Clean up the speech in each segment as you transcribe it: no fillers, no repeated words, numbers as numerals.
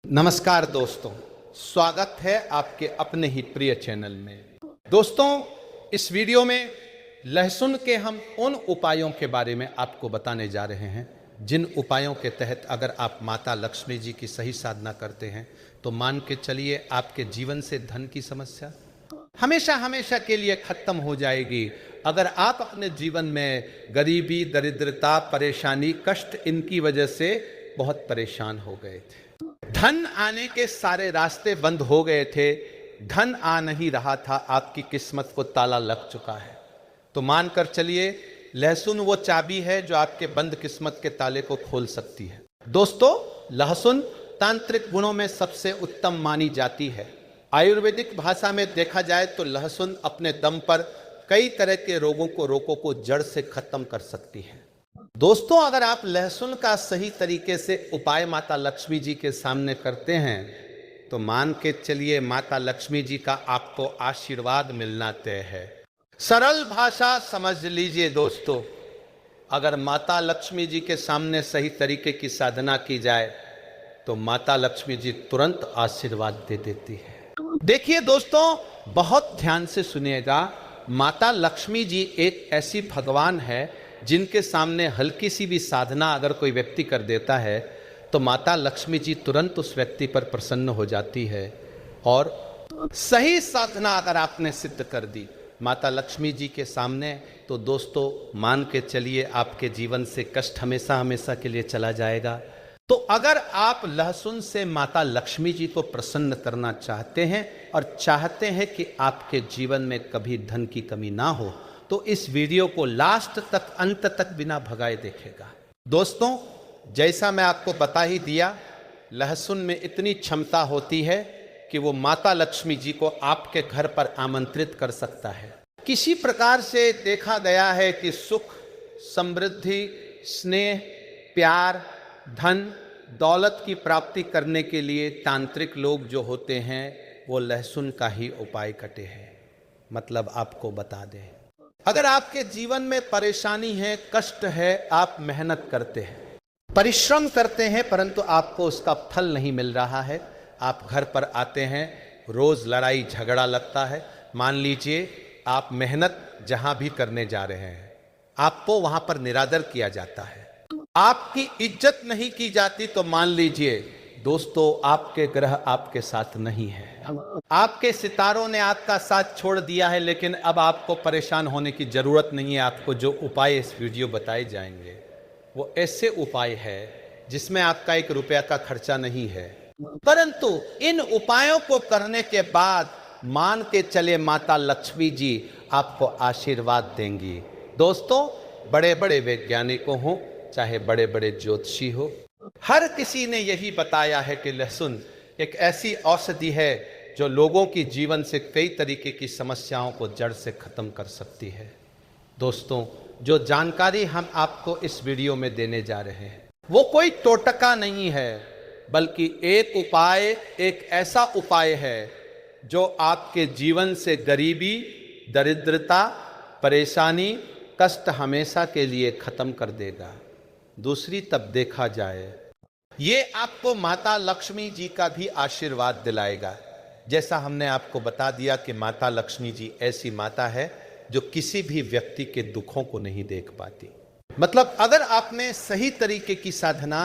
नमस्कार दोस्तों, स्वागत है आपके अपने ही प्रिय चैनल में। दोस्तों, इस वीडियो में लहसुन के हम उन उपायों के बारे में आपको बताने जा रहे हैं जिन उपायों के तहत अगर आप माता लक्ष्मी जी की सही साधना करते हैं तो मान के चलिए आपके जीवन से धन की समस्या हमेशा हमेशा के लिए खत्म हो जाएगी। अगर आप अपने जीवन में गरीबी, दरिद्रता, परेशानी, कष्ट, इनकी वजह से बहुत परेशान हो गए थे, धन आने के सारे रास्ते बंद हो गए थे, धन आ नहीं रहा था, आपकी किस्मत को ताला लग चुका है, तो मानकर चलिए लहसुन वो चाबी है जो आपके बंद किस्मत के ताले को खोल सकती है। दोस्तों, लहसुन तांत्रिक गुणों में सबसे उत्तम मानी जाती है। आयुर्वेदिक भाषा में देखा जाए तो लहसुन अपने दम पर कई तरह के रोगों को जड़ से खत्म कर सकती है। दोस्तों, अगर आप लहसुन का सही तरीके से उपाय माता लक्ष्मी जी के सामने करते हैं तो मान के चलिए माता लक्ष्मी जी का आपको आशीर्वाद मिलना तय है। सरल भाषा समझ लीजिए दोस्तों, अगर माता लक्ष्मी जी के सामने सही तरीके की साधना की जाए तो माता लक्ष्मी जी तुरंत आशीर्वाद दे देती है। देखिए दोस्तों, बहुत ध्यान से सुनिएगा, माता लक्ष्मी जी एक ऐसी भगवान है जिनके सामने हल्की सी भी साधना अगर कोई व्यक्ति कर देता है तो माता लक्ष्मी जी तुरंत उस व्यक्ति पर प्रसन्न हो जाती है। और सही साधना अगर आपने सिद्ध कर दी माता लक्ष्मी जी के सामने तो दोस्तों मान के चलिए आपके जीवन से कष्ट हमेशा हमेशा के लिए चला जाएगा। तो अगर आप लहसुन से माता लक्ष्मी जी को प्रसन्न करना चाहते हैं और चाहते हैं कि आपके जीवन में कभी धन की कमी ना हो तो इस वीडियो को लास्ट तक, अंत तक बिना भगाए देखेगा। दोस्तों, जैसा मैं आपको बता ही दिया, लहसुन में इतनी क्षमता होती है कि वो माता लक्ष्मी जी को आपके घर पर आमंत्रित कर सकता है। किसी प्रकार से देखा गया है कि सुख, समृद्धि, स्नेह, प्यार, धन, दौलत की प्राप्ति करने के लिए तांत्रिक लोग जो होते हैं वो लहसुन का ही उपाय कटे हैं। मतलब आपको बता दें, अगर आपके जीवन में परेशानी है, कष्ट है, आप मेहनत करते हैं, परिश्रम करते हैं परंतु आपको उसका फल नहीं मिल रहा है, आप घर पर आते हैं, रोज लड़ाई झगड़ा लगता है, मान लीजिए आप मेहनत जहां भी करने जा रहे हैं आपको वहां पर निरादर किया जाता है, आपकी इज्जत नहीं की जाती, तो मान लीजिए दोस्तों आपके ग्रह आपके साथ नहीं है, आपके सितारों ने आपका साथ छोड़ दिया है। लेकिन अब आपको परेशान होने की जरूरत नहीं है। आपको जो उपाय इस वीडियो बताए जाएंगे वो ऐसे उपाय है जिसमें आपका 1 रुपया का खर्चा नहीं है, परंतु इन उपायों को करने के बाद मान के चले माता लक्ष्मी जी आपको आशीर्वाद देंगी। दोस्तों, बड़े बड़े वैज्ञानिकों हो चाहे बड़े बड़े ज्योतिषी हो, हर किसी ने यही बताया है कि लहसुन एक ऐसी औषधि है जो लोगों की जीवन से कई तरीके की समस्याओं को जड़ से खत्म कर सकती है। दोस्तों, जो जानकारी हम आपको इस वीडियो में देने जा रहे हैं वो कोई टोटका नहीं है, बल्कि एक उपाय, एक ऐसा उपाय है जो आपके जीवन से गरीबी, दरिद्रता, परेशानी, कष्ट हमेशा के लिए खत्म कर देगा। दूसरी तब देखा जाए ये आपको माता लक्ष्मी जी का भी आशीर्वाद दिलाएगा। जैसा हमने आपको बता दिया कि माता लक्ष्मी जी ऐसी माता है जो किसी भी व्यक्ति के दुखों को नहीं देख पाती। मतलब अगर आपने सही तरीके की साधना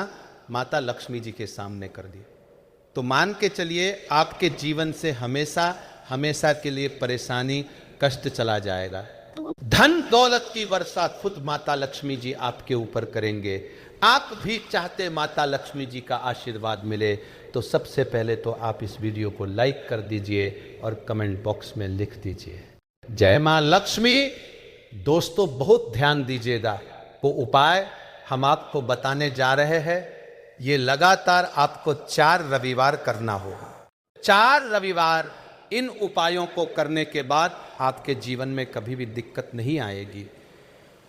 माता लक्ष्मी जी के सामने कर दी तो मान के चलिए आपके जीवन से हमेशा हमेशा के लिए परेशानी, कष्ट चला जाएगा। धन दौलत की वर्षा खुद माता लक्ष्मी जी आपके ऊपर करेंगे। आप भी चाहते माता लक्ष्मी जी का आशीर्वाद मिले तो सबसे पहले तो आप इस वीडियो को लाइक कर दीजिए और कमेंट बॉक्स में लिख दीजिए जय मां लक्ष्मी। दोस्तों, बहुत ध्यान दीजिएगा, वो उपाय हम आपको बताने जा रहे हैं ये लगातार आपको 4 रविवार करना होगा। 4 रविवार इन उपायों को करने के बाद आपके जीवन में कभी भी दिक्कत नहीं आएगी,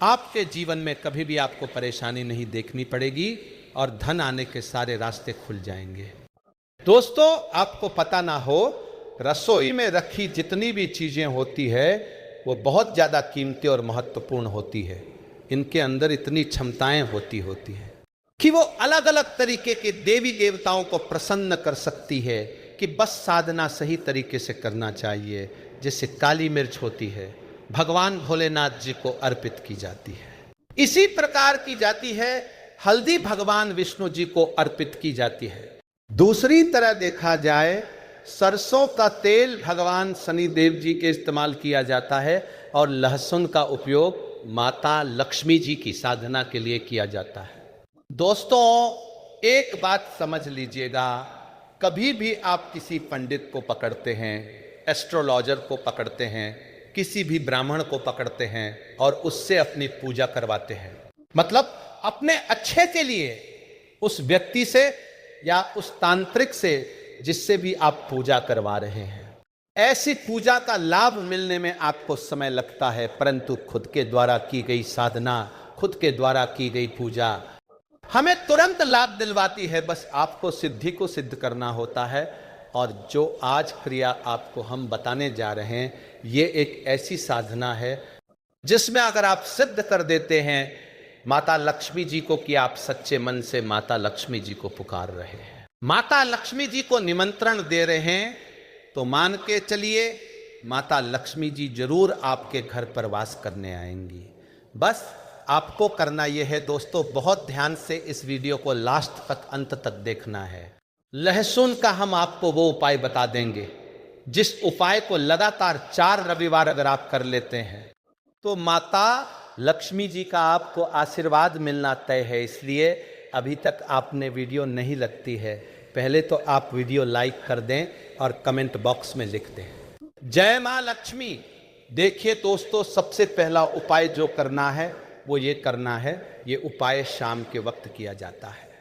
आपके जीवन में कभी भी आपको परेशानी नहीं देखनी पड़ेगी और धन आने के सारे रास्ते खुल जाएंगे। दोस्तों, आपको पता ना हो, रसोई में रखी जितनी भी चीजें होती है वो बहुत ज्यादा कीमती और महत्वपूर्ण होती है। इनके अंदर इतनी क्षमताएं होती है। कि वो अलग अलग तरीके के देवी देवताओं को प्रसन्न कर सकती है कि बस साधना सही तरीके से करना चाहिए। जैसे काली मिर्च होती है, भगवान भोलेनाथ जी को अर्पित की जाती है, इसी प्रकार की जाती है हल्दी भगवान विष्णु जी को अर्पित की जाती है। दूसरी तरह देखा जाए, सरसों का तेल भगवान शनिदेव जी के इस्तेमाल किया जाता है और लहसुन का उपयोग माता लक्ष्मी जी की साधना के लिए किया जाता है। दोस्तों, एक बात समझ लीजिएगा, कभी भी आप किसी पंडित को पकड़ते हैं, एस्ट्रोलॉजर को पकड़ते हैं, किसी भी ब्राह्मण को पकड़ते हैं और उससे अपनी पूजा करवाते हैं, मतलब अपने अच्छे के लिए उस व्यक्ति से या उस तांत्रिक से जिससे भी आप पूजा करवा रहे हैं। ऐसी पूजा का लाभ मिलने में आपको समय लगता है, परंतु खुद के द्वारा की गई साधना, खुद के द्वारा की गई पूजा हमें तुरंत लाभ दिलवाती है। बस आपको सिद्धि को सिद्ध करना होता है। और जो आज क्रिया आपको हम बताने जा रहे हैं, ये एक ऐसी साधना है जिसमें अगर आप सिद्ध कर देते हैं माता लक्ष्मी जी को कि आप सच्चे मन से माता लक्ष्मी जी को पुकार रहे हैं, माता लक्ष्मी जी को निमंत्रण दे रहे हैं, तो मान के चलिए माता लक्ष्मी जी जरूर आपके घर पर वास करने आएंगी। बस आपको करना यह है दोस्तों, बहुत ध्यान से इस वीडियो को लास्ट तक, अंत तक देखना है। लहसुन का हम आपको वो उपाय बता देंगे जिस उपाय को लगातार 4 रविवार अगर आप कर लेते हैं तो माता लक्ष्मी जी का आपको आशीर्वाद मिलना तय है। इसलिए अभी तक आपने वीडियो नहीं लगती है, पहले तो आप वीडियो लाइक कर दें और कमेंट बॉक्स में लिख दें जय मां लक्ष्मी। देखिए दोस्तों, सबसे पहला उपाय जो करना है वो ये करना है, ये उपाय शाम के वक्त किया जाता है।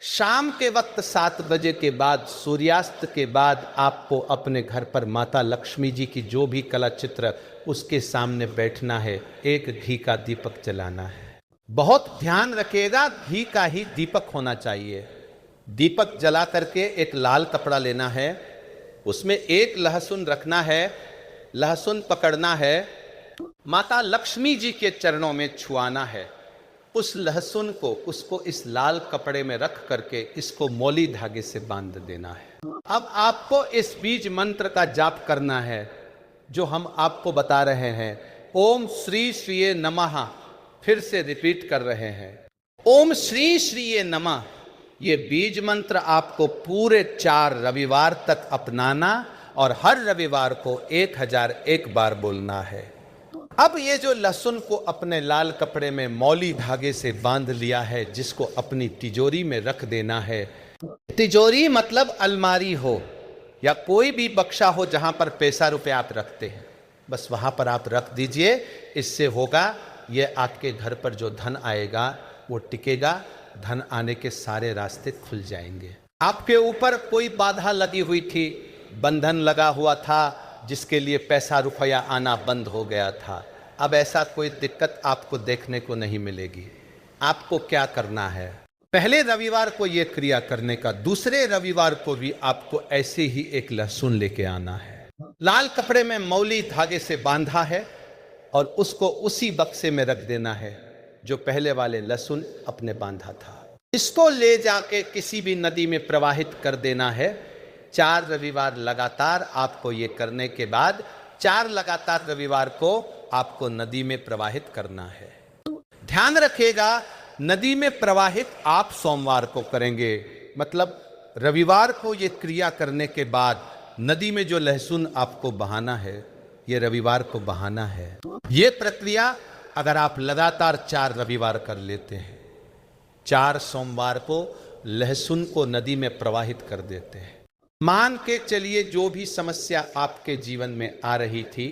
शाम के वक्त 7 बजे के बाद, सूर्यास्त के बाद आपको अपने घर पर माता लक्ष्मी जी की जो भी कला चित्र, उसके सामने बैठना है, एक घी का दीपक जलाना है। बहुत ध्यान रखिएगा, घी का ही दीपक होना चाहिए। दीपक जला करके एक लाल कपड़ा लेना है, उसमें एक लहसुन रखना है, लहसुन पकड़ना है, माता लक्ष्मी जी के चरणों में छुआना है। उस लहसुन को, उसको इस लाल कपड़े में रख करके इसको मौली धागे से बांध देना है। अब आपको इस बीज मंत्र का जाप करना है जो हम आपको बता रहे हैं। ओम श्री श्रीये नमः, फिर से रिपीट कर रहे हैं, ओम श्री श्रीये नमः। ये बीज मंत्र आपको पूरे 4 रविवार तक अपनाना और हर रविवार को 1001 बार बोलना है। अब ये जो लहसुन को अपने लाल कपड़े में मौली धागे से बांध लिया है, जिसको अपनी तिजोरी में रख देना है। तिजोरी मतलब अलमारी हो या कोई भी बक्सा हो जहां पर पैसा रुपए आप रखते हैं, बस वहां पर आप रख दीजिए। इससे होगा, ये आपके घर पर जो धन आएगा वो टिकेगा, धन आने के सारे रास्ते खुल जाएंगे। आपके ऊपर कोई बाधा लगी हुई थी, बंधन लगा हुआ था जिसके लिए पैसा रुपया आना बंद हो गया था, अब ऐसा कोई दिक्कत आपको देखने को नहीं मिलेगी। आपको क्या करना है, पहले रविवार को ये क्रिया करने का, दूसरे रविवार को भी आपको ऐसे ही एक लहसुन लेके आना है। लाल कपड़े में मौली धागे से बांधा है और उसको उसी बक्से में रख देना है जो पहले वाले लहसुन अपने बांधा था। इसको ले जाके किसी भी नदी में प्रवाहित कर देना है। 4 रविवार लगातार आपको ये करने के बाद 4 लगातार रविवार को आपको नदी में प्रवाहित करना है। ध्यान रखिएगा, नदी में प्रवाहित आप सोमवार को करेंगे, मतलब रविवार को ये क्रिया करने के बाद नदी में जो लहसुन आपको बहाना है, ये रविवार को बहाना है। ये प्रक्रिया अगर आप लगातार 4 रविवार कर लेते हैं, 4 सोमवार को लहसुन को नदी में प्रवाहित कर देते हैं, मान के चलिए जो भी समस्या आपके जीवन में आ रही थी,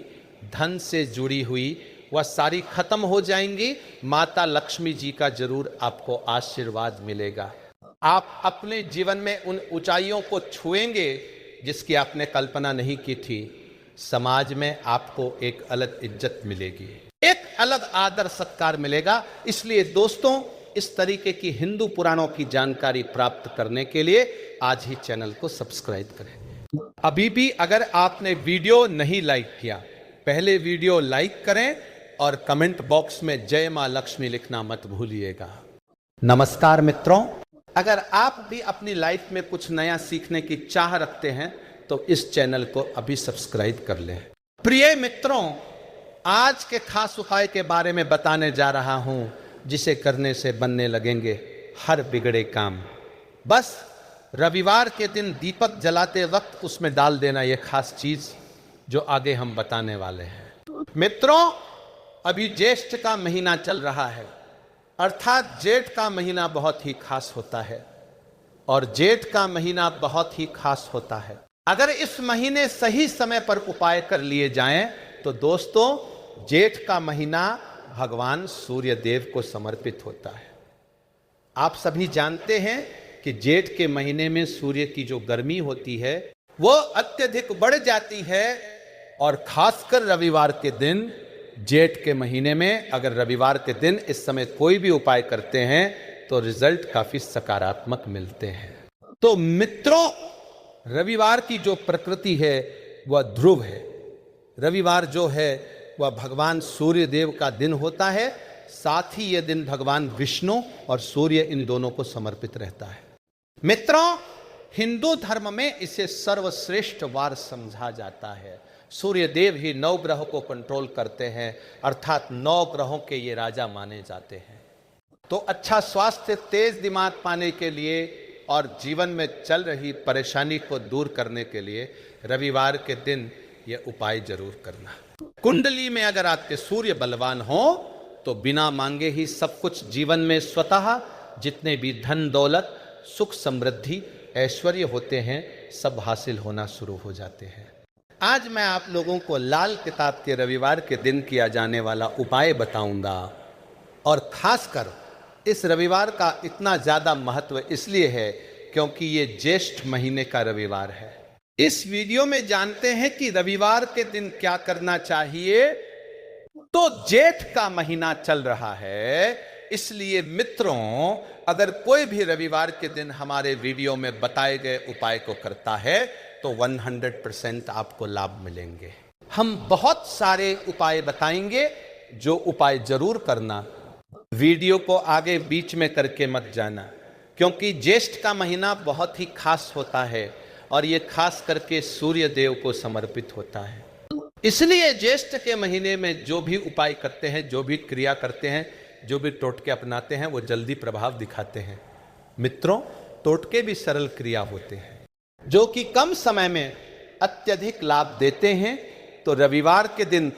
धन से जुड़ी हुई, वह सारी खत्म हो जाएंगी। माता लक्ष्मी जी का जरूर आपको आशीर्वाद मिलेगा। आप अपने जीवन में उन ऊंचाइयों को छुएंगे जिसकी आपने कल्पना नहीं की थी। समाज में आपको एक अलग इज्जत मिलेगी, एक अलग आदर सत्कार मिलेगा। इसलिए दोस्तों, इस तरीके की हिंदू पुराणों की जानकारी प्राप्त करने के लिए आज ही चैनल को सब्सक्राइब करें। अभी भी अगर आपने वीडियो नहीं लाइक किया, पहले वीडियो लाइक करें और कमेंट बॉक्स में जय मां लक्ष्मी लिखना मत भूलिएगा। नमस्कार मित्रों, अगर आप भी अपनी लाइफ में कुछ नया सीखने की चाह रखते हैं तो इस चैनल को अभी सब्सक्राइब कर लें। प्रिय मित्रों, आज के खास उपाय के बारे में बताने जा रहा हूं जिसे करने से बनने लगेंगे हर बिगड़े काम। बस रविवार के दिन दीपक जलाते वक्त उसमें डाल देना यह खास चीज जो आगे हम बताने वाले हैं। मित्रों, अभी ज्येष्ठ का महीना चल रहा है, अर्थात जेठ का महीना बहुत ही खास होता है और जेठ का महीना बहुत ही खास होता है। अगर इस महीने सही समय पर उपाय कर लिए जाएं तो दोस्तों, जेठ का महीना भगवान सूर्य देव को समर्पित होता है। आप सभी जानते हैं कि जेठ के महीने में सूर्य की जो गर्मी होती है वो अत्यधिक बढ़ जाती है और खासकर रविवार के दिन, जेठ के महीने में अगर रविवार के दिन इस समय कोई भी उपाय करते हैं तो रिजल्ट काफी सकारात्मक मिलते हैं। तो मित्रों, रविवार की जो प्रकृति है वह ध्रुव है। रविवार जो है वह भगवान सूर्य देव का दिन होता है, साथ ही यह दिन भगवान विष्णु और सूर्य इन दोनों को समर्पित रहता है। मित्रों, हिंदू धर्म में इसे सर्वश्रेष्ठ वार समझा जाता है। सूर्य देव ही 9 ग्रहों को कंट्रोल करते हैं, अर्थात 9 ग्रहों के ये राजा माने जाते हैं। तो अच्छा स्वास्थ्य, तेज दिमाग पाने के लिए और जीवन में चल रही परेशानी को दूर करने के लिए रविवार के दिन यह उपाय जरूर करना। कुंडली में अगर आपके सूर्य बलवान हो तो बिना मांगे ही सब कुछ जीवन में स्वतः जितने भी धन दौलत, सुख समृद्धि, ऐश्वर्य होते हैं सब हासिल होना शुरू हो जाते हैं। आज मैं आप लोगों को लाल किताब के रविवार के दिन किया जाने वाला उपाय बताऊंगा और खासकर इस रविवार का इतना ज्यादा महत्व इसलिए है क्योंकि ये ज्येष्ठ महीने का रविवार है। इस वीडियो में जानते हैं कि रविवार के दिन क्या करना चाहिए। तो जेठ का महीना चल रहा है, इसलिए मित्रों, अगर कोई भी रविवार के दिन हमारे वीडियो में बताए गए उपाय को करता है तो 100% आपको लाभ मिलेंगे। हम बहुत सारे उपाय बताएंगे, जो उपाय जरूर करना। वीडियो को आगे बीच में करके मत जाना, क्योंकि ज्येष्ठ का महीना बहुत ही खास होता है और ये खास करके सूर्य देव को समर्पित होता है। इसलिए ज्येष्ठ के महीने में जो भी उपाय करते हैं, जो भी क्रिया करते हैं, जो भी टोटके अपनाते हैं वो जल्दी प्रभाव दिखाते हैं। मित्रों, टोटके भी सरल क्रिया होते हैं जो कि कम समय में अत्यधिक लाभ देते हैं। तो रविवार के दिन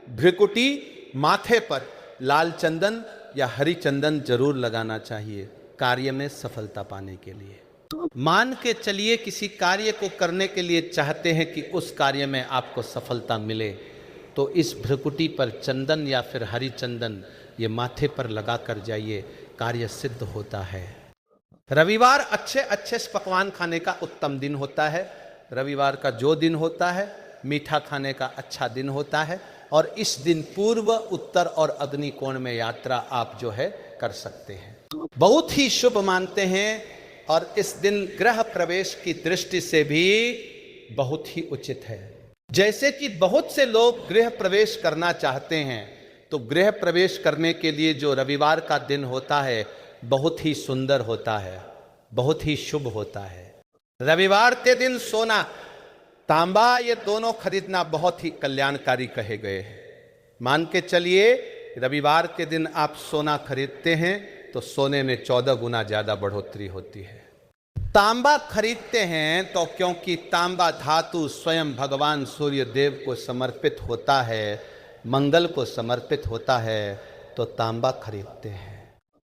भ्रिकुटी, माथे पर लाल चंदन या हरी चंदन जरूर लगाना चाहिए कार्य में सफलता पाने के लिए। मान के चलिए किसी कार्य को करने के लिए चाहते हैं कि उस कार्य में आपको सफलता मिले, तो इस भ्रिकुटी पर चंदन या फिर हरी चंदन ये माथे पर लगा कर जाइए, कार्य सिद्ध होता है। रविवार अच्छे अच्छे पकवान खाने का उत्तम दिन होता है। रविवार का जो दिन होता है मीठा खाने का अच्छा दिन होता है और इस दिन पूर्व, उत्तर और अग्नि कोण में यात्रा आप जो है कर सकते हैं। बहुत ही शुभ मानते हैं और इस दिन गृह प्रवेश की दृष्टि से भी बहुत ही उचित है। जैसे कि बहुत से लोग गृह प्रवेश करना चाहते हैं, तो गृह प्रवेश करने के लिए जो रविवार का दिन होता है बहुत ही सुंदर होता है, बहुत ही शुभ होता है। रविवार के दिन सोना, तांबा ये दोनों खरीदना बहुत ही कल्याणकारी कहे गए हैं। मान के चलिए रविवार के दिन आप सोना खरीदते हैं तो सोने में 14 गुना ज्यादा बढ़ोतरी होती है। तांबा खरीदते हैं तो क्योंकि तांबा धातु स्वयं भगवान सूर्य देव को समर्पित होता है, मंगल को समर्पित होता है, तो तांबा खरीदते हैं।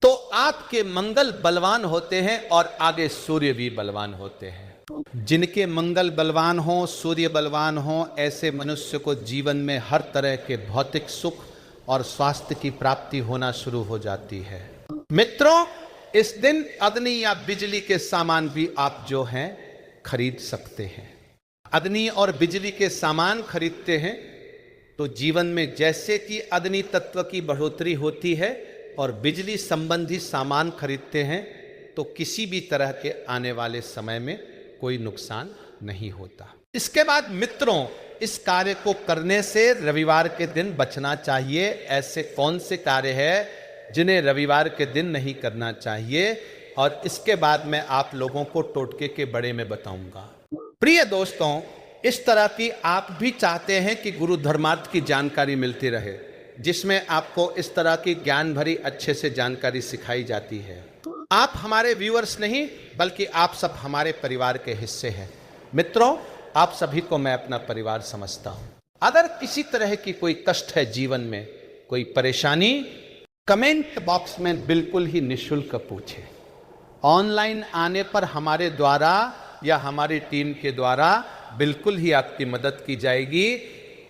तो आपके मंगल बलवान होते हैं और आगे सूर्य भी बलवान होते हैं। जिनके मंगल बलवान हो, सूर्य बलवान हो, ऐसे मनुष्य को जीवन में हर तरह के भौतिक सुख और स्वास्थ्य की प्राप्ति होना शुरू हो जाती है। मित्रों, इस दिन अग्नि या बिजली के सामान भी आप जो हैं खरीद सकते हैं। अग्नि और बिजली के सामान खरीदते हैं तो जीवन में जैसे कि अग्नि तत्व की बढ़ोतरी होती है और बिजली संबंधी सामान खरीदते हैं तो किसी भी तरह के आने वाले समय में कोई नुकसान नहीं होता। इसके बाद मित्रों, इस कार्य को करने से रविवार के दिन बचना चाहिए। ऐसे कौन से कार्य है जिन्हें रविवार के दिन नहीं करना चाहिए, और इसके बाद मैं आप लोगों को टोटके के बड़े में बताऊंगा। प्रिय दोस्तों, इस तरह की आप भी चाहते हैं कि गुरु धर्मार्थ की जानकारी मिलती रहे, जिसमें आपको इस तरह की ज्ञान भरी अच्छे से जानकारी सिखाई जाती है। आप हमारे व्यूअर्स नहीं बल्कि आप सब हमारे परिवार के हिस्से हैं। मित्रों, आप सभी को मैं अपना परिवार समझता हूं। अगर किसी तरह की कोई कष्ट है जीवन में, कोई परेशानी, कमेंट बॉक्स में बिल्कुल ही निःशुल्क पूछे। ऑनलाइन आने पर हमारे द्वारा या हमारी टीम के द्वारा बिल्कुल ही आपकी मदद की जाएगी,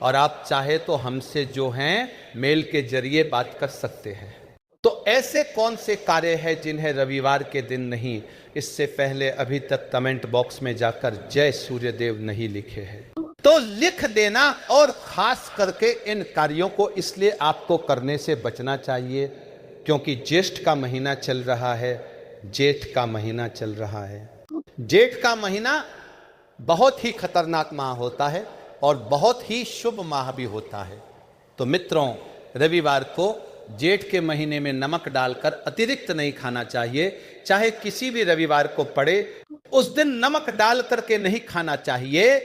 और आप चाहे तो हमसे जो हैं मेल के जरिए बात कर सकते हैं। तो ऐसे कौन से कार्य हैं जिन्हें रविवार के दिन नहीं, इससे पहले अभी तक कमेंट बॉक्स में जाकर जय सूर्यदेव नहीं लिखे हैं तो लिख देना। और खास करके इन कार्यों को इसलिए आपको करने से बचना चाहिए क्योंकि ज्येष्ठ का महीना चल रहा है। जेठ का महीना चल रहा है। जेठ का महीना बहुत ही खतरनाक माह होता है और बहुत ही शुभ माह भी होता है। तो मित्रों, रविवार को जेठ के महीने में नमक डालकर अतिरिक्त नहीं खाना चाहिए। चाहे किसी भी रविवार को पड़े, उस दिन नमक डाल करके नहीं खाना चाहिए।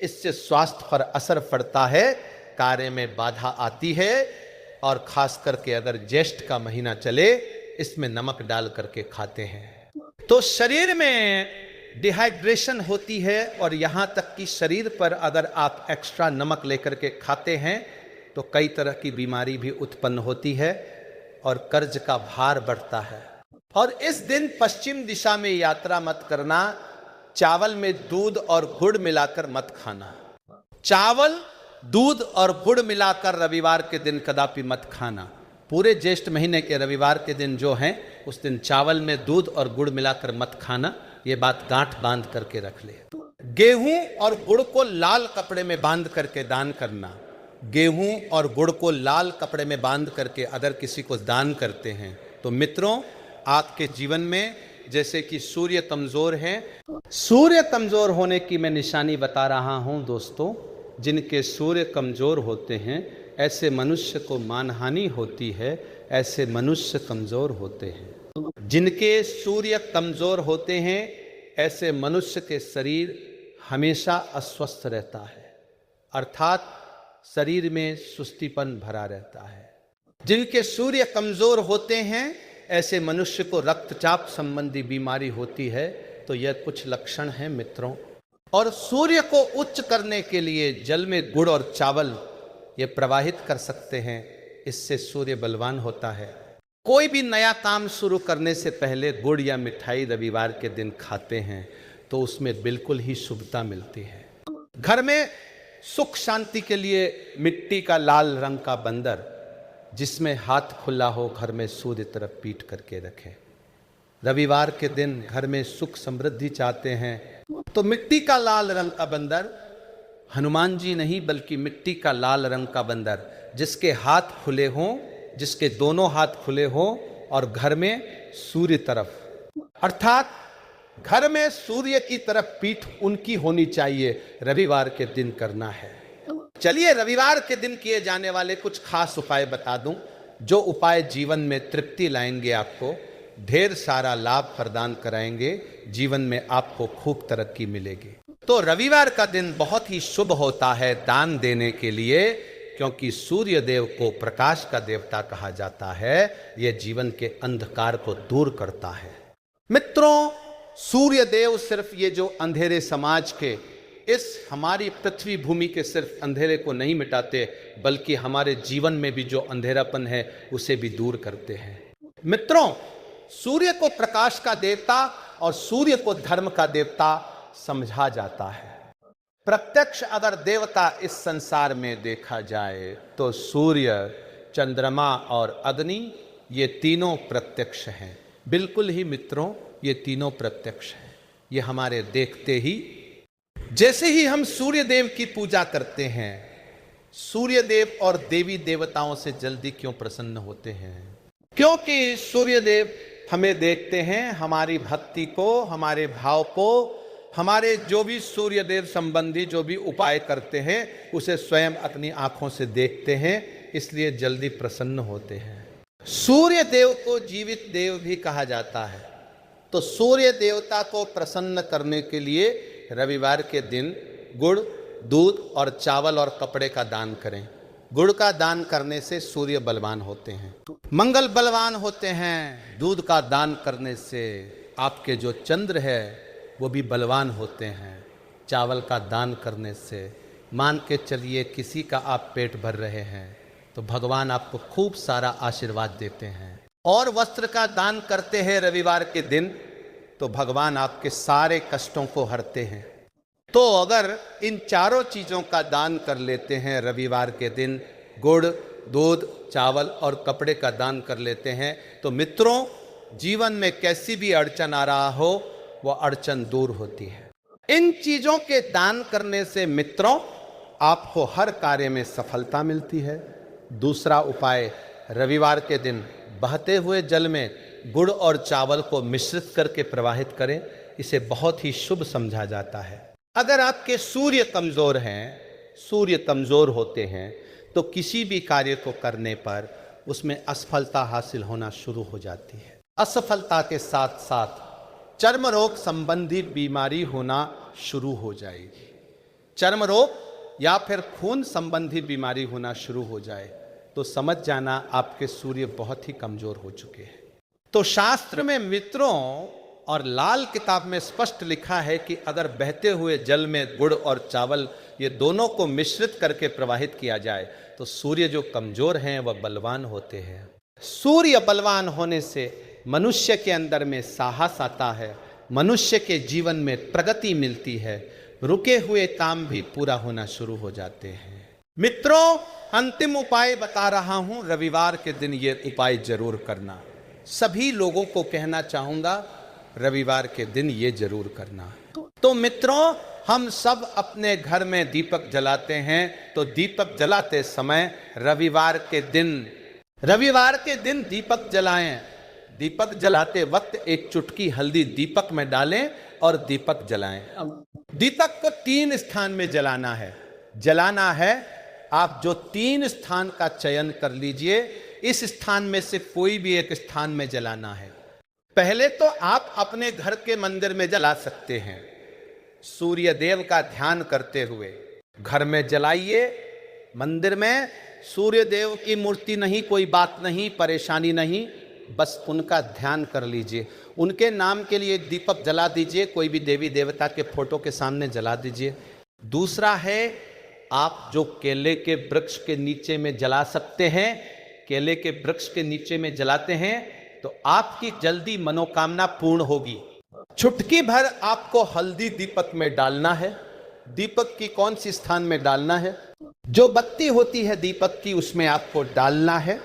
इससे स्वास्थ्य पर असर पड़ता है, कार्य में बाधा आती है, और खास करके अगर ज्येष्ठ का महीना चले, इसमें नमक डाल करके खाते हैं तो शरीर में डिहाइड्रेशन होती है, और यहां तक कि शरीर पर अगर आप एक्स्ट्रा नमक लेकर के खाते हैं तो कई तरह की बीमारी भी उत्पन्न होती है और कर्ज का भार बढ़ता है। और इस दिन पश्चिम दिशा में यात्रा मत करना। चावल में दूध और गुड़ मिलाकर मत खाना। चावल, दूध और गुड़ मिलाकर रविवार के दिन कदापि मत खाना। पूरे ज्येष्ठ महीने के रविवार के दिन जो हैं, उस दिन चावल में दूध और गुड़ मिलाकर मत खाना। ये बात गांठ बांध करके रख ले। गेहूं और गुड़ को लाल कपड़े में बांध करके दान करना। गेहूं और गुड़ को लाल कपड़े में बांध करके अगर किसी को दान करते हैं तो मित्रों, आपके जीवन में जैसे कि सूर्य कमजोर है, सूर्य कमजोर होने की मैं निशानी बता रहा हूं दोस्तों। जिनके सूर्य कमजोर होते हैं, ऐसे मनुष्य को मानहानि होती है, ऐसे मनुष्य कमजोर होते हैं। जिनके सूर्य कमजोर होते हैं, ऐसे मनुष्य के शरीर हमेशा अस्वस्थ रहता है, अर्थात शरीर में सुस्तीपन भरा रहता है। जिनके सूर्य कमजोर होते हैं, ऐसे मनुष्य को रक्तचाप संबंधी बीमारी होती है। तो यह कुछ लक्षण हैं मित्रों। और सूर्य को उच्च करने के लिए जल में गुड़ और चावल ये प्रवाहित कर सकते हैं। इससे सूर्य बलवान होता है। कोई भी नया काम शुरू करने से पहले गुड़ या मिठाई रविवार के दिन खाते हैं तो उसमें बिल्कुल ही शुभता मिलती है। घर में सुख शांति के लिए मिट्टी का लाल रंग का बंदर, जिसमें हाथ खुला हो, घर में सूर्य तरफ पीठ करके रखें। रविवार के दिन घर में सुख समृद्धि चाहते हैं तो मिट्टी का लाल रंग का बंदर, हनुमान जी नहीं बल्कि मिट्टी का लाल रंग का बंदर, जिसके हाथ खुले हों, जिसके दोनों हाथ खुले हों और घर में सूर्य तरफ, अर्थात घर में सूर्य की तरफ पीठ उनकी होनी चाहिए, रविवार के दिन करना है। चलिए रविवार के दिन किए जाने वाले कुछ खास उपाय बता दूं, जो उपाय जीवन में तृप्ति लाएंगे, आपको ढेर सारा लाभ प्रदान कराएंगे, जीवन में आपको खूब तरक्की मिलेगी। तो रविवार का दिन बहुत ही शुभ होता है दान देने के लिए, क्योंकि सूर्य देव को प्रकाश का देवता कहा जाता है। यह जीवन के अंधकार को दूर करता है। मित्रों, सूर्य देव सिर्फ ये जो अंधेरे समाज के, इस हमारी पृथ्वी भूमि के सिर्फ अंधेरे को नहीं मिटाते, बल्कि हमारे जीवन में भी जो अंधेरापन है उसे भी दूर करते हैं। मित्रों, सूर्य को प्रकाश का देवता और सूर्य को धर्म का देवता समझा जाता है। प्रत्यक्ष अगर देवता इस संसार में देखा जाए तो सूर्य, चंद्रमा और अग्नि, ये तीनों प्रत्यक्ष हैं। बिल्कुल ही मित्रों, ये तीनों प्रत्यक्ष हैं। ये हमारे देखते ही, जैसे ही हम सूर्य देव की पूजा करते हैं, सूर्य देव और देवी देवताओं से जल्दी क्यों प्रसन्न होते हैं? क्योंकि सूर्य देव हमें देखते हैं, हमारी भक्ति को, हमारे भाव को, हमारे जो भी सूर्य देव संबंधी जो भी उपाय करते हैं उसे स्वयं अपनी आंखों से देखते हैं, इसलिए जल्दी प्रसन्न होते हैं। सूर्य देव को जीवित देव भी कहा जाता है। तो सूर्य देवता को प्रसन्न करने के लिए रविवार के दिन गुड़, दूध और चावल और कपड़े का दान करें। गुड़ का दान करने से सूर्य बलवान होते हैं, मंगल बलवान होते हैं। दूध का दान करने से आपके जो चंद्र है वो भी बलवान होते हैं। चावल का दान करने से मान के चलिए किसी का आप पेट भर रहे हैं तो भगवान आपको खूब सारा आशीर्वाद देते हैं। और वस्त्र का दान करते हैं रविवार के दिन तो भगवान आपके सारे कष्टों को हरते हैं। तो अगर इन चारों चीज़ों का दान कर लेते हैं रविवार के दिन, गुड़, दूध, चावल और कपड़े का दान कर लेते हैं, तो मित्रों जीवन में कैसी भी अड़चन आ रहा हो वो अड़चन दूर होती है। इन चीज़ों के दान करने से मित्रों आपको हर कार्य में सफलता मिलती है। दूसरा उपाय, रविवार के दिन बहते हुए जल में गुड़ और चावल को मिश्रित करके प्रवाहित करें। इसे बहुत ही शुभ समझा जाता है। अगर आपके सूर्य कमज़ोर हैं, सूर्य कमज़ोर होते हैं, तो किसी भी कार्य को करने पर उसमें असफलता हासिल होना शुरू हो जाती है। असफलता के साथ साथ चर्म रोग संबंधी बीमारी होना शुरू हो जाएगी। चर्म रोग या फिर खून संबंधी बीमारी होना शुरू हो जाए तो समझ जाना आपके सूर्य बहुत ही कमज़ोर हो चुके हैं। तो शास्त्र में मित्रों और लाल किताब में स्पष्ट लिखा है कि अगर बहते हुए जल में गुड़ और चावल ये दोनों को मिश्रित करके प्रवाहित किया जाए तो सूर्य जो कमज़ोर हैं वह बलवान होते हैं। सूर्य बलवान होने से मनुष्य के अंदर में साहस आता है, मनुष्य के जीवन में प्रगति मिलती है, रुके हुए काम भी पूरा होना शुरू हो जाते हैं। मित्रों अंतिम उपाय बता रहा हूं, रविवार के दिन ये उपाय जरूर करना। सभी लोगों को कहना चाहूंगा रविवार के दिन ये जरूर करना। तो मित्रों हम सब अपने घर में दीपक जलाते हैं, तो दीपक जलाते समय रविवार के दिन दीपक जलाएं। दीपक जलाते वक्त एक चुटकी हल्दी दीपक में डालें और दीपक जलाएं। दीपक को 3 स्थान में जलाना है। आप जो 3 स्थान का चयन कर लीजिए, इस स्थान में से कोई भी एक स्थान में जलाना है। पहले तो आप अपने घर के मंदिर में जला सकते हैं, सूर्य देव का ध्यान करते हुए घर में जलाइए। मंदिर में सूर्य देव की मूर्ति नहीं, कोई बात नहीं, परेशानी नहीं, बस उनका ध्यान कर लीजिए। उनके नाम के लिए दीपक जला दीजिए, कोई भी देवी देवता के फोटो के सामने जला दीजिए। दूसरा है, आप जो केले के वृक्ष के नीचे में जला सकते हैं, केले के वृक्ष के नीचे में जलाते हैं तो आपकी जल्दी मनोकामना पूर्ण होगी। चुटकी भर आपको हल्दी दीपक में डालना है। दीपक की कौन सी स्थान में डालना है? जो बत्ती होती है दीपक की उसमें आपको डालना है।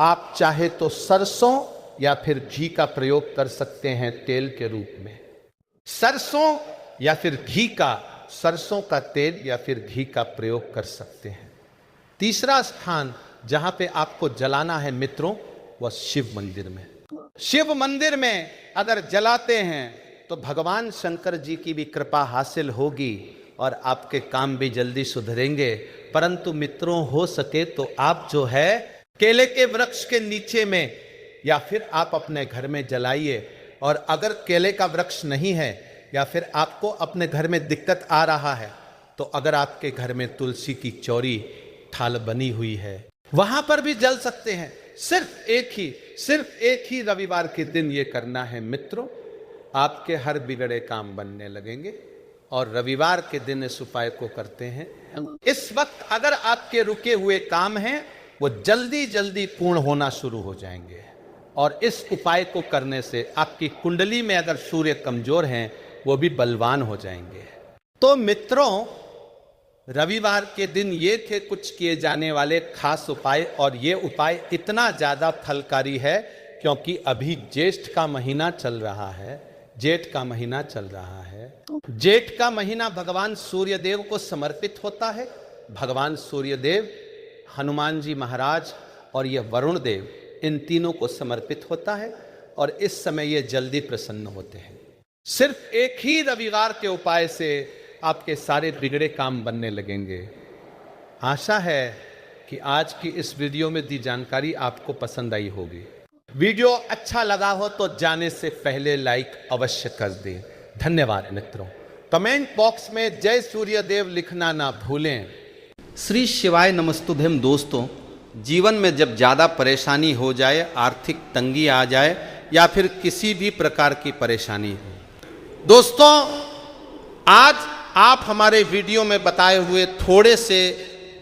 आप चाहे तो सरसों या फिर घी का प्रयोग कर सकते हैं तेल के रूप में। सरसों या फिर घी का, सरसों का तेल या फिर घी का प्रयोग कर सकते हैं। तीसरा स्थान जहां पे आपको जलाना है मित्रों, वह शिव मंदिर में। शिव मंदिर में अगर जलाते हैं तो भगवान शंकर जी की भी कृपा हासिल होगी और आपके काम भी जल्दी सुधरेंगे। परंतु मित्रों हो सके तो आप जो है केले के वृक्ष के नीचे में या फिर आप अपने घर में जलाइए। और अगर केले का वृक्ष नहीं है या फिर आपको अपने घर में दिक्कत आ रहा है तो अगर आपके घर में तुलसी की चौरी थाल बनी हुई है वहां पर भी जल सकते हैं। सिर्फ एक ही रविवार के दिन ये करना है मित्रों, आपके हर बिगड़े काम बनने लगेंगे। और रविवार के दिन इस उपाय को करते हैं, इस वक्त अगर आपके रुके हुए काम हैं वो जल्दी जल्दी पूर्ण होना शुरू हो जाएंगे। और इस उपाय को करने से आपकी कुंडली में अगर सूर्य कमजोर हैं वो भी बलवान हो जाएंगे। तो मित्रों रविवार के दिन ये थे कुछ किए जाने वाले खास उपाय। और ये उपाय इतना ज़्यादा फलकारी है क्योंकि अभी जेठ का महीना चल रहा है। जेठ का महीना चल रहा है। जेठ का महीना भगवान सूर्यदेव को समर्पित होता है। भगवान सूर्यदेव, हनुमान जी महाराज और यह वरुण देव, इन तीनों को समर्पित होता है। और इस समय ये जल्दी प्रसन्न होते हैं। सिर्फ एक ही रविवार के उपाय से आपके सारे बिगड़े काम बनने लगेंगे। आशा है कि आज की इस वीडियो में दी जानकारी आपको पसंद आई होगी। वीडियो अच्छा लगा हो तो जाने से पहले लाइक अवश्य कर दें। धन्यवाद मित्रों। कमेंट बॉक्स में जय सूर्यदेव लिखना ना भूलें। श्री शिवाय नमस्तुभ्यम। दोस्तों, जीवन में जब ज़्यादा परेशानी हो जाए, आर्थिक तंगी आ जाए या फिर किसी भी प्रकार की परेशानी हो, दोस्तों आज आप हमारे वीडियो में बताए हुए थोड़े से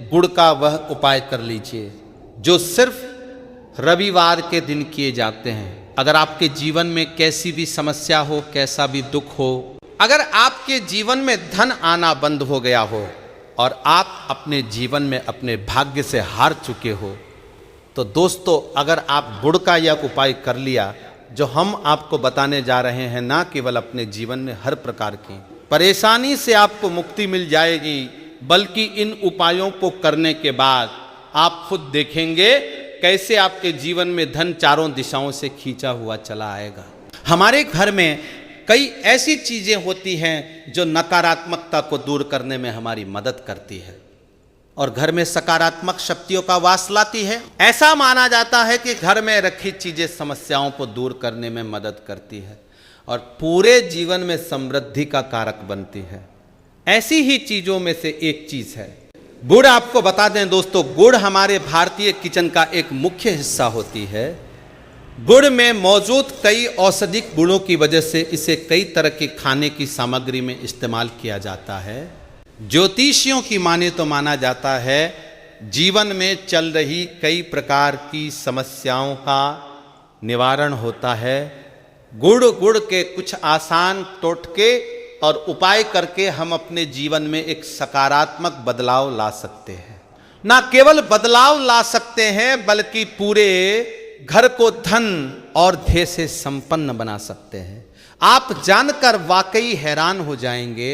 गुड़ का वह उपाय कर लीजिए जो सिर्फ रविवार के दिन किए जाते हैं। अगर आपके जीवन में कैसी भी समस्या हो, कैसा भी दुख हो, अगर आपके जीवन में धन आना बंद हो गया हो और आप अपने जीवन में अपने भाग्य से हार चुके हो, तो दोस्तों अगर आप गुड़ का यह उपाय कर लिया जो हम आपको बताने जा रहे हैं, ना केवल अपने जीवन में हर प्रकार की परेशानी से आपको मुक्ति मिल जाएगी, बल्कि इन उपायों को करने के बाद आप खुद देखेंगे कैसे आपके जीवन में धन चारों दिशाओं से खींचा हुआ चला आएगा। हमारे घर में कई ऐसी चीजें होती हैं जो नकारात्मकता को दूर करने में हमारी मदद करती है और घर में सकारात्मक शक्तियों का वास लाती है। ऐसा माना जाता है कि घर में रखी चीजें समस्याओं को दूर करने में मदद करती है और पूरे जीवन में समृद्धि का कारक बनती है। ऐसी ही चीजों में से एक चीज है गुड़। आपको बता दें दोस्तों, गुड़ हमारे भारतीय किचन का एक मुख्य हिस्सा होती है। गुड़ में मौजूद कई औषधिक गुणों की वजह से इसे कई तरह के खाने की सामग्री में इस्तेमाल किया जाता है। ज्योतिषियों की माने तो माना जाता है जीवन में चल रही कई प्रकार की समस्याओं का निवारण होता है। गुड़ के कुछ आसान टोटके और उपाय करके हम अपने जीवन में एक सकारात्मक बदलाव ला सकते हैं। ना केवल बदलाव ला सकते हैं बल्कि पूरे घर को धन और धन से संपन्न बना सकते हैं। आप जानकर वाकई हैरान हो जाएंगे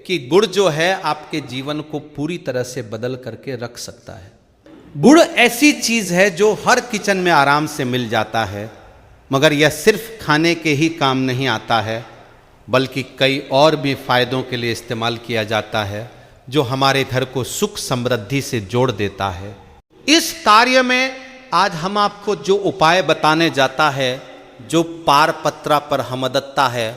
कि गुड़ जो है आपके जीवन को पूरी तरह से बदल करके रख सकता है। गुड़ ऐसी चीज है जो हर किचन में आराम से मिल जाता है, मगर यह सिर्फ खाने के ही काम नहीं आता है बल्कि कई और भी फायदों के लिए इस्तेमाल किया जाता है जो हमारे घर को सुख समृद्धि से जोड़ देता है। इस कार्य में आज हम आपको जो उपाय बताने जाता है, जो पारपत्रा पर हमदत्ता है,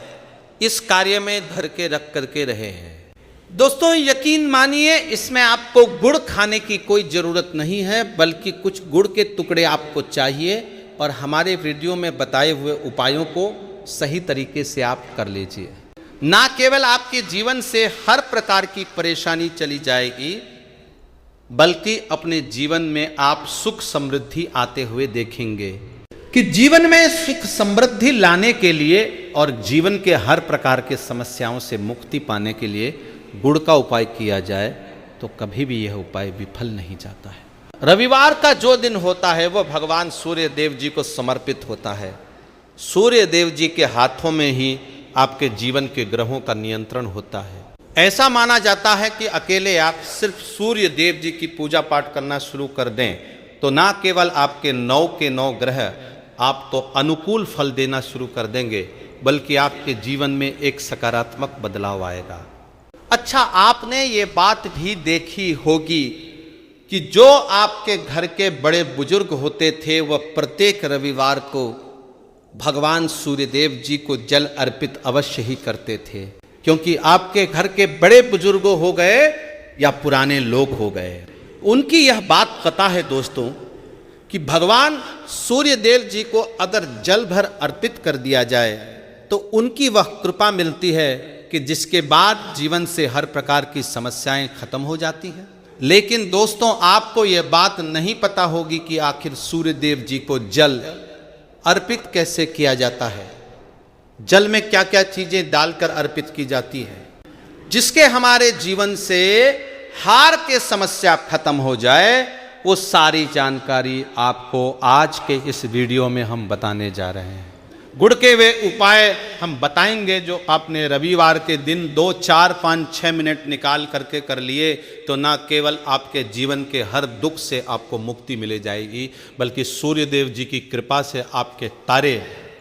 इस कार्य में घर के रख करके रहे हैं। दोस्तों यकीन मानिए, इसमें आपको गुड़ खाने की कोई ज़रूरत नहीं है बल्कि कुछ गुड़ के टुकड़े आपको चाहिए और हमारे वीडियो में बताए हुए उपायों को सही तरीके से आप कर लीजिए। ना केवल आपके जीवन से हर प्रकार की परेशानी चली जाएगी बल्कि अपने जीवन में आप सुख समृद्धि आते हुए देखेंगे। कि जीवन में सुख समृद्धि लाने के लिए और जीवन के हर प्रकार के समस्याओं से मुक्ति पाने के लिए गुड़ का उपाय किया जाए तो कभी भी यह उपाय विफल नहीं जाता है। रविवार का जो दिन होता है वह भगवान सूर्य देव जी को समर्पित होता है। सूर्य देव जी के हाथों में ही आपके जीवन के ग्रहों का नियंत्रण होता है। ऐसा माना जाता है कि अकेले आप सिर्फ सूर्य देव जी की पूजा पाठ करना शुरू कर दें तो ना केवल आपके 9 के 9 ग्रह आप तो अनुकूल फल देना शुरू कर देंगे बल्कि आपके जीवन में एक सकारात्मक बदलाव आएगा। अच्छा, आपने ये बात भी देखी होगी कि जो आपके घर के बड़े बुजुर्ग होते थे वह प्रत्येक रविवार को भगवान सूर्यदेव जी को जल अर्पित अवश्य ही करते थे, क्योंकि आपके घर के बड़े बुजुर्ग हो गए या पुराने लोग हो गए, उनकी यह बात पता है दोस्तों कि भगवान सूर्यदेव जी को अगर जल भर अर्पित कर दिया जाए तो उनकी वह कृपा मिलती है कि जिसके बाद जीवन से हर प्रकार की समस्याएं खत्म हो जाती हैं। लेकिन दोस्तों आपको यह बात नहीं पता होगी कि आखिर सूर्यदेव जी को जल अर्पित कैसे किया जाता है। जल में क्या क्या चीजें डालकर अर्पित की जाती है जिसके हमारे जीवन से हार के समस्या खत्म हो जाए, वो सारी जानकारी आपको आज के इस वीडियो में हम बताने जा रहे हैं। गुड़ के वे उपाय हम बताएंगे जो आपने रविवार के दिन 2, 4, 5, 6 मिनट निकाल करके कर लिए तो ना केवल आपके जीवन के हर दुख से आपको मुक्ति मिल जाएगी बल्कि सूर्यदेव जी की कृपा से आपके तारे,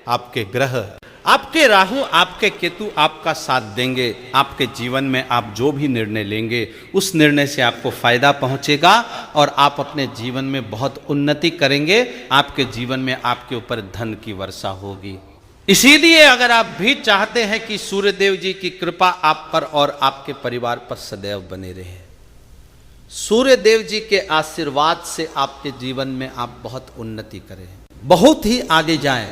आपके ग्रह आपके राहु आपके केतु आपका साथ देंगे। आपके जीवन में आप जो भी निर्णय लेंगे उस निर्णय से आपको फायदा पहुंचेगा और आप अपने जीवन में बहुत उन्नति करेंगे। आपके जीवन में आपके ऊपर धन की वर्षा होगी। इसीलिए अगर आप भी चाहते हैं कि सूर्यदेव जी की कृपा आप पर और आपके परिवार पर सदैव बने रहे, सूर्यदेव जी के आशीर्वाद से आपके जीवन में आप बहुत उन्नति करें, बहुत ही आगे जाएं,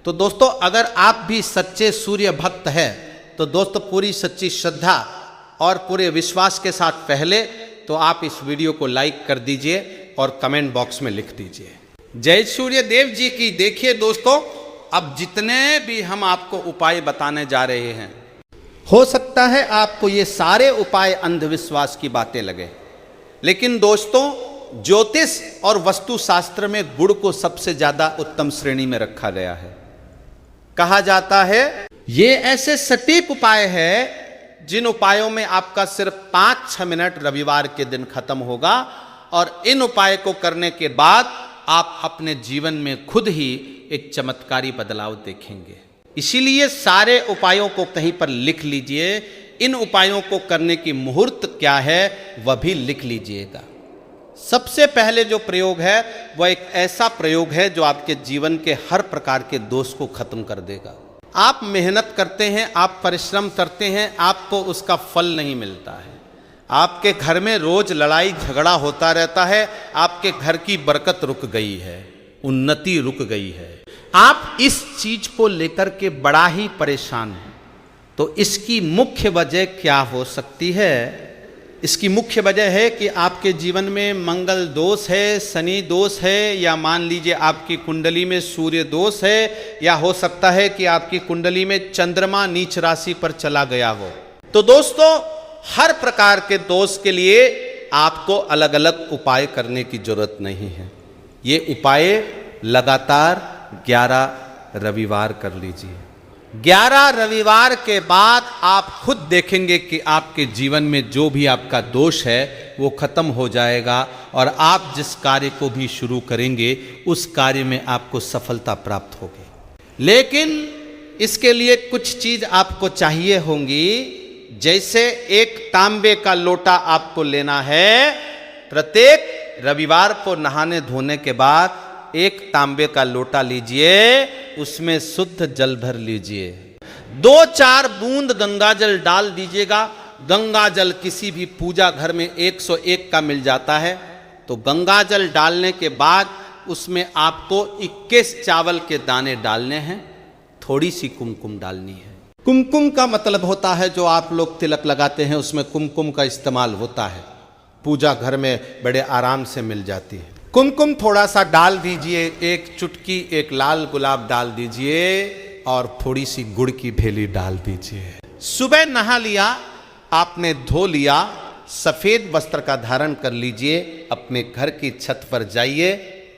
तो दोस्तों अगर आप भी सच्चे सूर्य भक्त हैं तो दोस्तों पूरी सच्ची श्रद्धा और पूरे विश्वास के साथ पहले तो आप इस वीडियो को लाइक कर दीजिए और कमेंट बॉक्स में लिख दीजिए जय सूर्यदेव जी की। देखिए दोस्तों, अब जितने भी हम आपको उपाय बताने जा रहे हैं, हो सकता है आपको ये सारे उपाय अंधविश्वास की बातें लगे, लेकिन दोस्तों ज्योतिष और वास्तु शास्त्र में गुड़ को सबसे ज्यादा उत्तम श्रेणी में रखा गया है। कहा जाता है ये ऐसे सटीक उपाय है जिन उपायों में आपका सिर्फ 5-6 मिनट रविवार के दिन खत्म होगा और इन उपाय को करने के बाद आप अपने जीवन में खुद ही एक चमत्कारी बदलाव देखेंगे। इसीलिए सारे उपायों को कहीं पर लिख लीजिए। इन उपायों को करने की मुहूर्त क्या है वह भी लिख लीजिएगा। सबसे पहले जो प्रयोग है वह एक ऐसा प्रयोग है जो आपके जीवन के हर प्रकार के दोष को खत्म कर देगा। आप मेहनत करते हैं, आप परिश्रम करते हैं, आपको उसका फल नहीं मिलता है, आपके घर में रोज लड़ाई झगड़ा होता रहता है, आपके घर की बरकत रुक गई है, उन्नति रुक गई है, आप इस चीज को लेकर के बड़ा ही परेशान हैं। तो इसकी मुख्य वजह क्या हो सकती है? इसकी मुख्य वजह है कि आपके जीवन में मंगल दोष है, शनि दोष है, या मान लीजिए आपकी कुंडली में सूर्य दोष है, या हो सकता है कि आपकी कुंडली में चंद्रमा नीच राशि पर चला गया हो। तो दोस्तों हर प्रकार के दोष के लिए आपको अलग अलग उपाय करने की जरूरत नहीं है। ये उपाय लगातार 11 रविवार कर लीजिए। 11 रविवार के बाद आप खुद देखेंगे कि आपके जीवन में जो भी आपका दोष है वो खत्म हो जाएगा और आप जिस कार्य को भी शुरू करेंगे उस कार्य में आपको सफलता प्राप्त होगी। लेकिन इसके लिए कुछ चीज आपको चाहिए होंगी, जैसे एक तांबे का लोटा आपको लेना है। प्रत्येक रविवार को नहाने धोने के बाद एक तांबे का लोटा लीजिए, उसमें शुद्ध जल भर लीजिए, 2-4 बूंद गंगा जल डाल दीजिएगा। गंगा जल किसी भी पूजा घर में 101 का मिल जाता है। तो गंगा जल डालने के बाद उसमें आपको 21 चावल के दाने डालने हैं, थोड़ी सी कुमकुम डालनी है। कुमकुम का मतलब होता है जो आप लोग तिलक लगाते हैं उसमें कुमकुम का इस्तेमाल होता है, पूजा घर में बड़े आराम से मिल जाती है। कुमकुम थोड़ा सा डाल दीजिए, एक चुटकी एक लाल गुलाब डाल दीजिए और थोड़ी सी गुड़ की भेली डाल दीजिए। सुबह नहा लिया, आपने धो लिया, सफेद वस्त्र का धारण कर लीजिए, अपने घर की छत पर जाइए।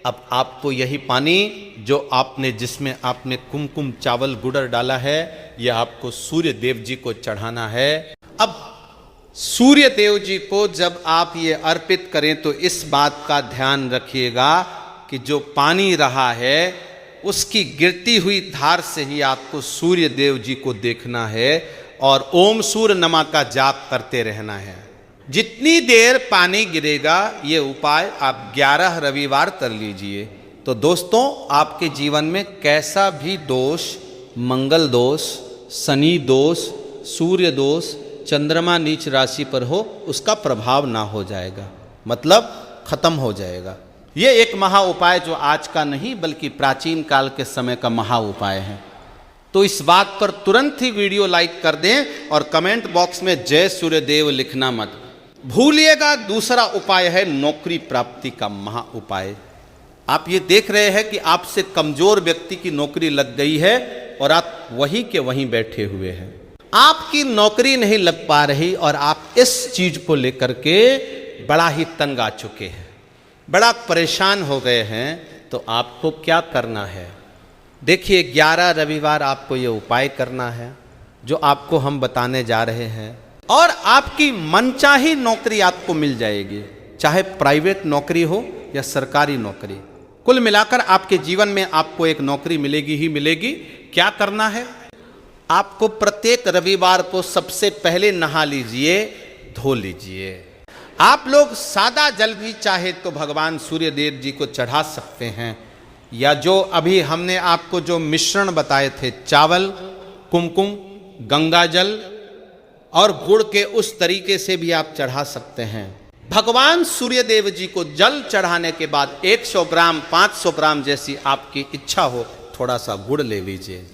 अब आपको यही पानी जो आपने जिसमें आपने कुमकुम चावल गुड़ डाला है यह आपको सूर्य देव जी को चढ़ाना है। अब सूर्य देव जी को जब आप ये अर्पित करें तो इस बात का ध्यान रखिएगा कि जो पानी रहा है उसकी गिरती हुई धार से ही आपको सूर्य देव जी को देखना है और ओम सूर्य नमः का जाप करते रहना है। जितनी देर पानी गिरेगा ये उपाय आप 11 रविवार कर लीजिए। तो दोस्तों आपके जीवन में कैसा भी दोष, मंगल दोष, शनि दोष, सूर्य दोष, चंद्रमा नीच राशि पर हो उसका प्रभाव ना हो जाएगा, मतलब खत्म हो जाएगा। ये एक महा उपाय जो आज का नहीं बल्कि प्राचीन काल के समय का महा उपाय है। तो इस बात पर तुरंत ही वीडियो लाइक कर दें और कमेंट बॉक्स में जय सूर्यदेव लिखना मत भूलिएगा। दूसरा उपाय है नौकरी प्राप्ति का महा उपाय। आप ये देख रहे हैं कि आपसे कमजोर व्यक्ति की नौकरी लग गई है और आप वहीं के वहीं बैठे हुए हैं, आपकी नौकरी नहीं लग पा रही और आप इस चीज को लेकर के बड़ा ही तंग आ चुके हैं, बड़ा परेशान हो गए हैं। तो आपको क्या करना है? देखिए 11 रविवार आपको ये उपाय करना है जो आपको हम बताने जा रहे हैं और आपकी मनचाही नौकरी आपको मिल जाएगी, चाहे प्राइवेट नौकरी हो या सरकारी नौकरी। कुल मिलाकर आपके जीवन में आपको एक नौकरी मिलेगी ही मिलेगी। क्या करना है? आपको प्रत्येक रविवार को सबसे पहले नहा लीजिए, धो लीजिए। आप लोग सादा जल भी चाहे तो भगवान सूर्य देव जी को चढ़ा सकते हैं, या जो अभी हमने आपको जो मिश्रण बताए थे, चावल, कुमकुम, गंगा जल और गुड़ के, उस तरीके से भी आप चढ़ा सकते हैं। भगवान सूर्य देव जी को जल चढ़ाने के बाद 100 ग्राम, 500 ग्राम जैसी आपकी इच्छा हो, थोड़ा सा गुड़ ले लीजिए,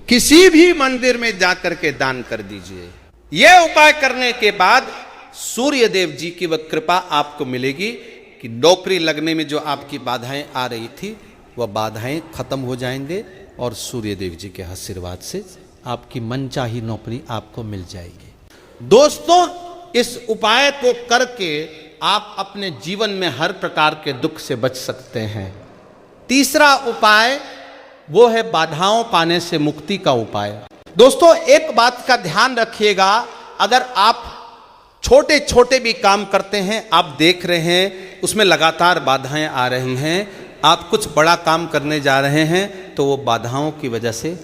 किसी भी मंदिर में जाकर के दान कर दीजिए। यह उपाय करने के बाद सूर्य देव जी की वह कृपा आपको मिलेगी कि नौकरी लगने में जो आपकी बाधाएं आ रही थी, वह बाधाएं खत्म हो जाएंगे और सूर्य देव जी के आशीर्वाद से आपकी मनचाही नौकरी आपको मिल जाएगी। दोस्तों, इस उपाय को करके आप अपने जीवन में हर प्रकार के दुख से बच सकते हैं। तीसरा उपाय वो है बाधाओं पाने से मुक्ति का उपाय। दोस्तों, एक बात का ध्यान रखिएगा, अगर आप छोटे छोटे भी काम करते हैं, आप देख रहे हैं उसमें लगातार बाधाएं आ रही हैं, आप कुछ बड़ा काम करने जा रहे हैं तो वो बाधाओं की वजह से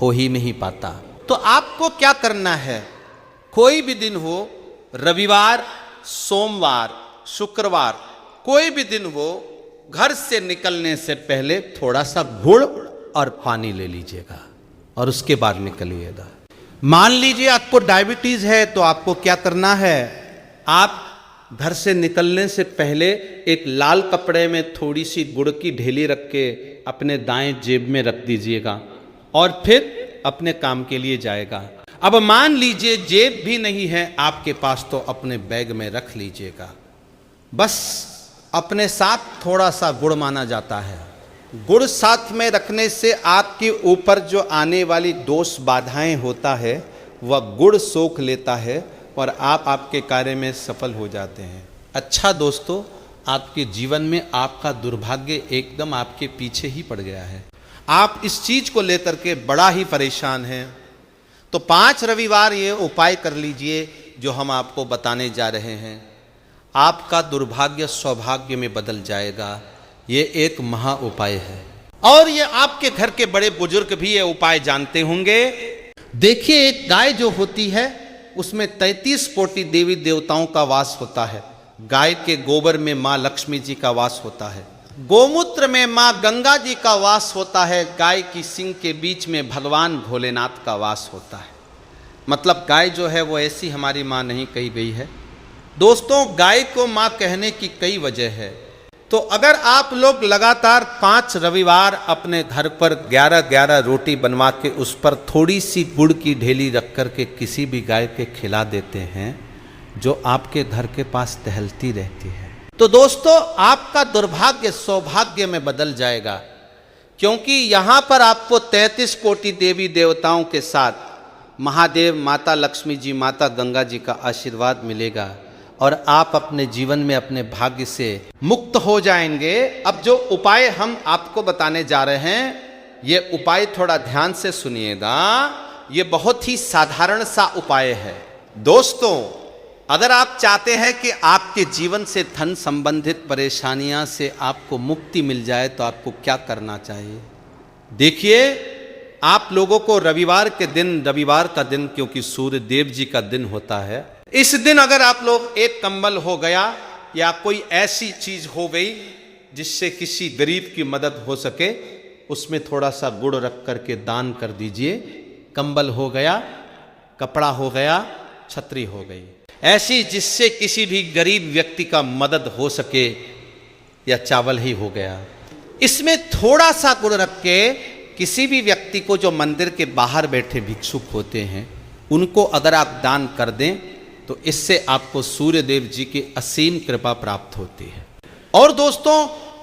हो ही नहीं पाता। तो आपको क्या करना है, कोई भी दिन हो, रविवार, सोमवार, शुक्रवार, कोई भी दिन हो, घर से निकलने से पहले थोड़ा सा गुड़ और पानी ले लीजिएगा और उसके बाद निकलिएगा। मान लीजिए आपको डायबिटीज है, तो आपको क्या करना है, आप घर से निकलने से पहले एक लाल कपड़े में थोड़ी सी गुड़ की ढेली रख के अपने दाएं जेब में रख दीजिएगा और फिर अपने काम के लिए जाएगा। अब मान लीजिए जेब भी नहीं है आपके पास, तो अपने बैग में रख लीजिएगा। बस अपने साथ थोड़ा सा गुड़ माना जाता है। गुड़ साथ में रखने से आपके ऊपर जो आने वाली दोष बाधाएं होता है, वह गुड़ सोख लेता है और आप आपके कार्य में सफल हो जाते हैं। अच्छा दोस्तों, आपके जीवन में आपका दुर्भाग्य एकदम आपके पीछे ही पड़ गया है, आप इस चीज को लेकर के बड़ा ही परेशान हैं, तो 5 रविवार ये उपाय कर लीजिए जो हम आपको बताने जा रहे हैं। आपका दुर्भाग्य सौभाग्य में बदल जाएगा। ये एक महा उपाय है और ये आपके घर के बड़े बुजुर्ग भी ये उपाय जानते होंगे। देखिए, एक गाय जो होती है उसमें 33 कोटि देवी देवताओं का वास होता है। गाय के गोबर में माँ लक्ष्मी जी का वास होता है, गोमूत्र में माँ गंगा जी का वास होता है, गाय की सींग के बीच में भगवान भोलेनाथ का वास होता है। मतलब गाय जो है वो ऐसी हमारी माँ नहीं कही गई है। दोस्तों, गाय को माँ कहने की कई वजह है। तो अगर आप लोग लगातार 5 रविवार अपने घर पर 11-11 रोटी बनवा के उस पर थोड़ी सी गुड़ की ढेली रख कर के किसी भी गाय के खिला देते हैं जो आपके घर के पास टहलती रहती है, तो दोस्तों आपका दुर्भाग्य सौभाग्य में बदल जाएगा। क्योंकि यहाँ पर आपको 33 कोटि देवी देवताओं के साथ महादेव, माता लक्ष्मी जी, माता गंगा जी का आशीर्वाद मिलेगा और आप अपने जीवन में अपने भाग्य से मुक्त हो जाएंगे। अब जो उपाय हम आपको बताने जा रहे हैं, ये उपाय थोड़ा ध्यान से सुनिएगा। ये बहुत ही साधारण सा उपाय है। दोस्तों, अगर आप चाहते हैं कि आपके जीवन से धन संबंधित परेशानियां से आपको मुक्ति मिल जाए, तो आपको क्या करना चाहिए। देखिए, आप लोगों को रविवार के दिन, रविवार का दिन क्योंकि सूर्य देव जी का दिन होता है, इस दिन अगर आप लोग एक कंबल हो गया या कोई ऐसी चीज हो गई जिससे किसी गरीब की मदद हो सके, उसमें थोड़ा सा गुड़ रख करके दान कर दीजिए। कंबल हो गया, कपड़ा हो गया, छतरी हो गई, ऐसी जिससे किसी भी गरीब व्यक्ति का मदद हो सके, या चावल ही हो गया। इसमें थोड़ा सा गुड़ रख के किसी भी व्यक्ति को जो मंदिर के बाहर बैठे भिक्षुक होते हैं, उनको अगर आप दान कर दें तो इससे आपको सूर्य देव जी की असीम कृपा प्राप्त होती है। और दोस्तों,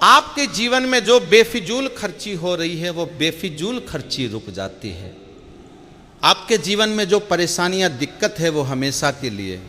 आपके जीवन में जो बेफिजूल खर्ची हो रही है, वो बेफिजूल खर्ची रुक जाती है। आपके जीवन में जो परेशानियां, दिक्कत है, वो हमेशा के लिए